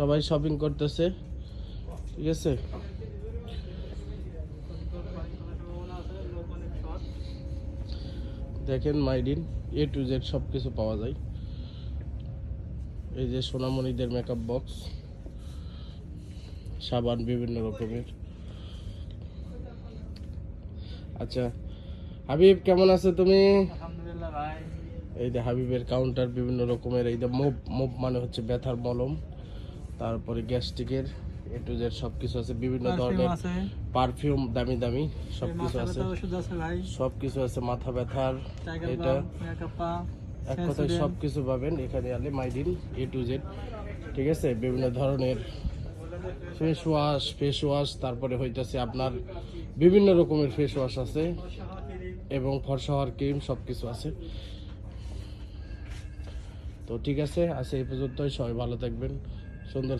সবাই শপিং করতেছে, ঠিক আছে। দেখেন মাইডিন A to Z সব কিছু পাওয়া যায়। এই যে সোনামণিদের মেকআপ বক্স, সাবান বিভিন্ন রকমের। আচ্ছা হাবিব, কেমন আছো তুমি? আলহামদুলিল্লাহ ভাই। এই যে হাবিবের কাউন্টার বিভিন্ন রকমের। এই যে মুভ মুভ মানে হচ্ছে ব্যথার মলম, তারপরে গ্যাস্ট্রিকের A to Z সব কিছু আছে। বিভিন্ন ধরনের পারফিউম, দামি দামি সব কিছু আছে। সব কিছু আছে, মাথা ব্যথার। এটা এক কথায় সব কিছু পাবেন এখানে আলে মাইডিন A to Z, ঠিক আছে। বিভিন্ন ধরনের ফেস ওয়াশ, তারপরে হইতেছে আপনার বিভিন্ন রকমের ফেস ওয়াশ আছে এবং ফর্সা হওয়ার ক্রিম, সব কিছু আছে। তো ঠিক আছে, আজ এই পর্যন্তই। সবাই ভালো থাকবেন, সুন্দর।